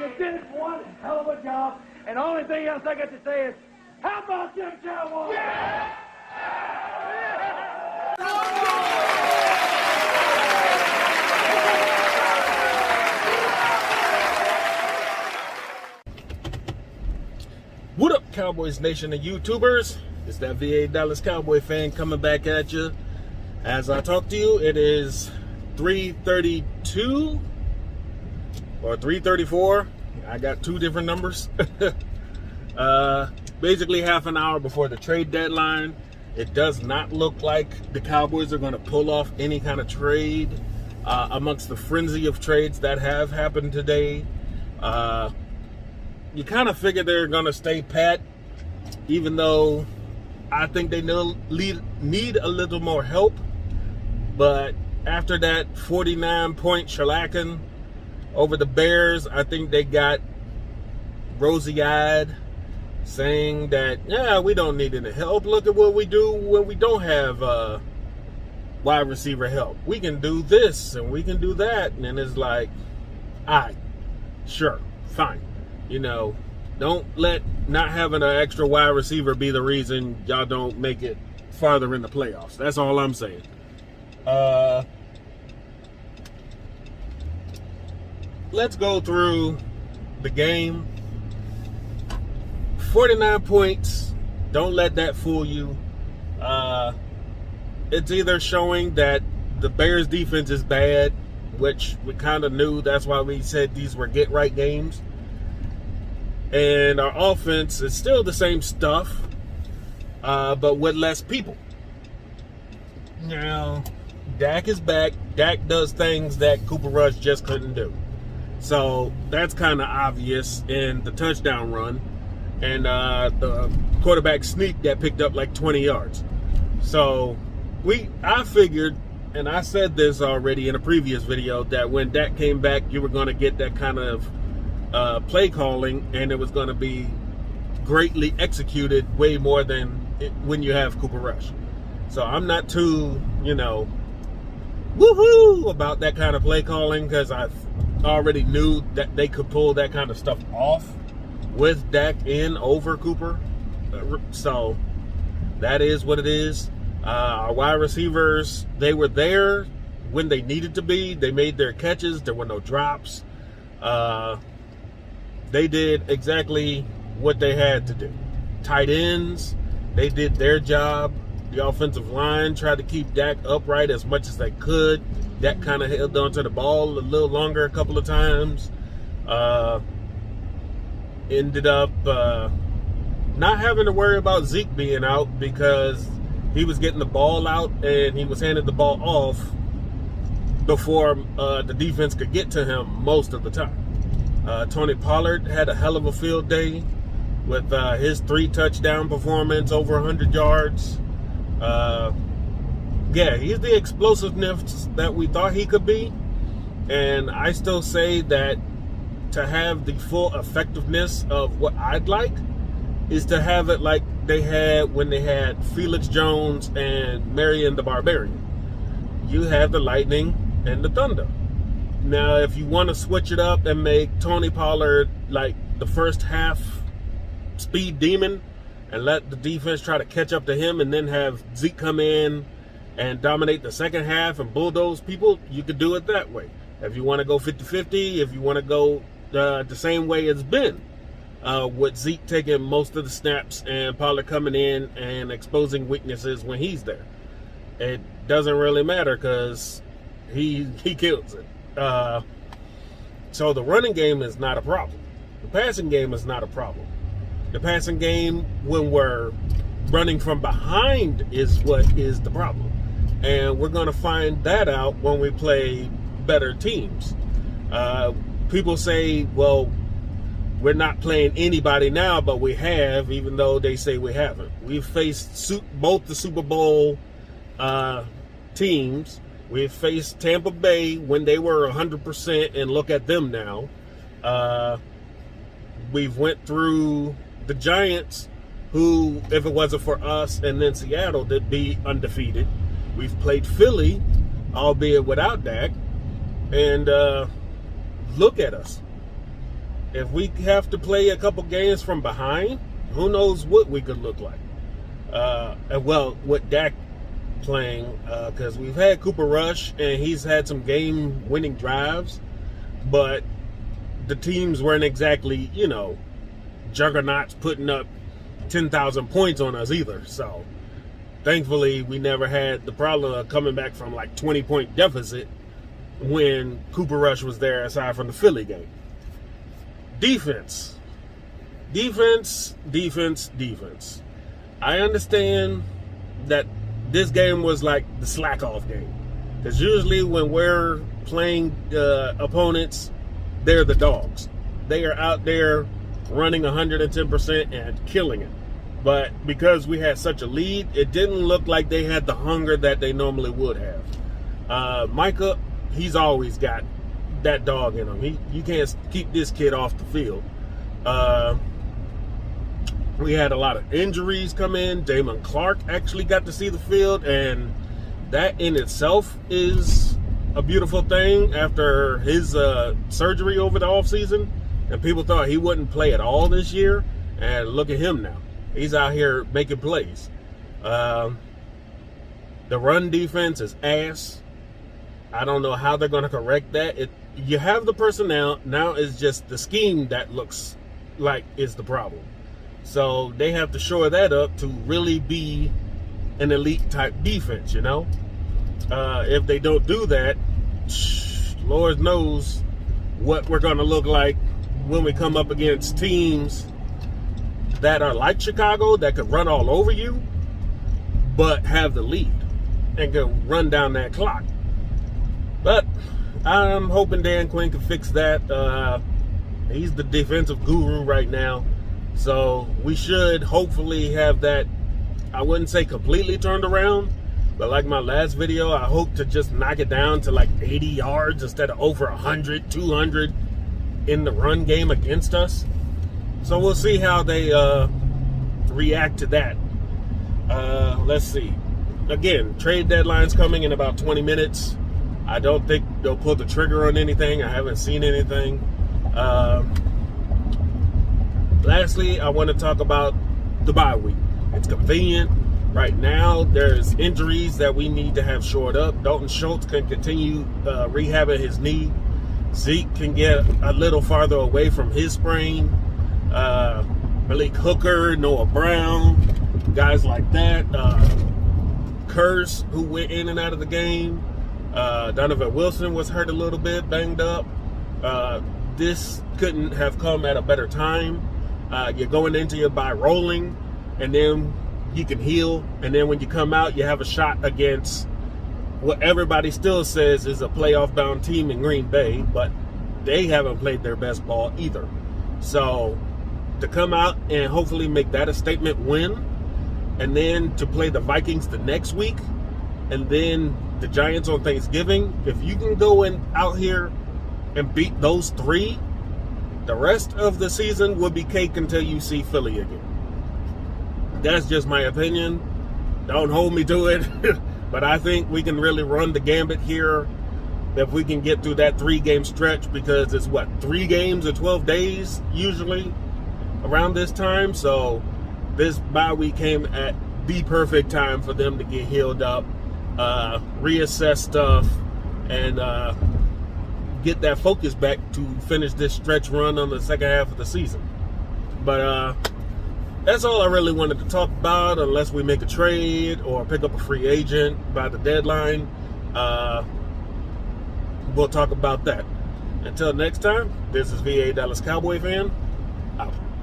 You did one hell of a job. And the only thing else I got to say is, how about them Cowboys? Yeah! What up, Cowboys Nation and YouTubers? It's that VA Dallas Cowboy fan coming back at you. As I talk to you, it is 3:32 or 3:34. I got two different numbers. Basically half an hour before the trade deadline. It does not look like the Cowboys are going to pull off any kind of trade amongst the frenzy of trades that have happened today. You kind of figure they're going to stay pat, even though I think they need a little more help. But after that 49-point shellacking over the Bears, I think they got rosy-eyed, saying that, yeah, we don't need any help. Look at what we do when we don't have wide receiver help. We can do this and we can do that. And it's like, all right, sure, fine. You know, don't let not having an extra wide receiver be the reason y'all don't make it farther in the playoffs. That's all I'm saying. Let's go through the game. 49 points. Don't let that fool you. It's either showing that the Bears defense is bad, which we kind of knew. That's why we said these were get-right games. And our offense is still the same stuff, but with less people. Now, Dak is back. Dak does things that Cooper Rush just couldn't do. So that's kind of obvious in the touchdown run and the quarterback sneak that picked up like 20 yards. So I figured, and I said this already in a previous video, that when Dak came back, you were going to get that kind of play calling, and it was going to be greatly executed way more than when you have Cooper Rush. So I'm not too, woohoo about that kind of play calling, because I already knew that they could pull that kind of stuff off with Dak in over Cooper. So that is what it is. Our wide receivers, they were there when they needed to be. They made their catches. There were no drops. They did exactly what they had to do. Tight ends, they did their job. The offensive line tried to keep Dak upright as much as they could. Dak kind of held onto the ball a little longer a couple of times. Ended up not having to worry about Zeke being out, because he was getting the ball out and he was handing the ball off before the defense could get to him most of the time. Tony Pollard had a hell of a field day with his 3-touchdown performance, over 100 yards. Yeah, he's the explosiveness that we thought he could be. And I still say that to have the full effectiveness of what I'd like is to have it like they had when they had Felix Jones and Marion the Barbarian. You have the lightning and the thunder. Now, if you want to switch it up and make Tony Pollard like the first half speed demon and let the defense try to catch up to him, and then have Zeke come in and dominate the second half and bulldoze people, you could do it that way. If you want to go 50-50, if you want to go the same way it's been, with Zeke taking most of the snaps and Pollard coming in and exposing weaknesses when he's there. It doesn't really matter, because he kills it. So the running game is not a problem. The passing game is not a problem. The passing game, when we're running from behind, is what is the problem. And we're going to find that out when we play better teams. People say, well, we're not playing anybody now, but we have, even though they say we haven't. We've faced both the Super Bowl teams. We've faced Tampa Bay when they were 100%, and look at them now. We've went through the Giants, who, if it wasn't for us and then Seattle, they'd be undefeated. We've played Philly, albeit without Dak, and look at us. if we have to play a couple games from behind, who knows what we could look like. Well, with Dak playing, because we've had Cooper Rush, and he's had some game-winning drives, but the teams weren't exactly, juggernauts putting up 10,000 points on us either. So, thankfully, we never had the problem of coming back from like 20-point deficit when Cooper Rush was there, aside from the Philly game. Defense. I understand that this game was like the slack-off game. Because usually when we're playing opponents, they're the dogs. They are out there running 110% and killing it. But because we had such a lead, it didn't look like they had the hunger that they normally would have. Micah, he's always got that dog in him. You can't keep this kid off the field. We had a lot of injuries come in. Damon Clark actually got to see the field, and that in itself is a beautiful thing after his surgery over the offseason. And people thought he wouldn't play at all this year, and look at him now. He's out here making plays. The run defense is ass. I don't know how they're going to correct that. You have the personnel. Now it's just the scheme that looks like is the problem. So they have to shore that up to really be an elite type defense, If they don't do that, Lord knows what we're going to look like when we come up against teams that are like Chicago, that could run all over you, but have the lead and can run down that clock. But I'm hoping Dan Quinn can fix that. He's the defensive guru right now. So we should hopefully have that, I wouldn't say completely turned around, but like my last video, I hope to just knock it down to like 80 yards instead of over 100, 200 in the run game against us. So we'll see how they react to that. Let's see. Again, trade deadline's coming in about 20 minutes. I don't think they'll pull the trigger on anything. I haven't seen anything. Lastly, I want to talk about the bye week. It's convenient. Right now, there's injuries that we need to have shored up. Dalton Schultz can continue rehabbing his knee. Zeke can get a little farther away from his sprain. Malik Hooker, Noah Brown, guys like that. Curse, who went in and out of the game. Donovan Wilson was hurt a little bit, banged up. This couldn't have come at a better time. You're going into your bye rolling, and then you can heal, and then when you come out, you have a shot against what everybody still says is a playoff-bound team in Green Bay, but they haven't played their best ball either. So to come out and hopefully make that a statement win, and then to play the Vikings the next week, and then the Giants on Thanksgiving, if you can go out here and beat those three, the rest of the season will be cake until you see Philly again. That's just my opinion. Don't hold me to it. But I think we can really run the gambit here if we can get through that 3-game stretch, because it's 3 games in 12 days usually around this time. So this bye week came at the perfect time for them to get healed up, reassess stuff, and get that focus back to finish this stretch run on the second half of the season. But that's all I really wanted to talk about, unless we make a trade or pick up a free agent by the deadline. We'll talk about that. Until next time, this is VA Dallas Cowboy fan, out.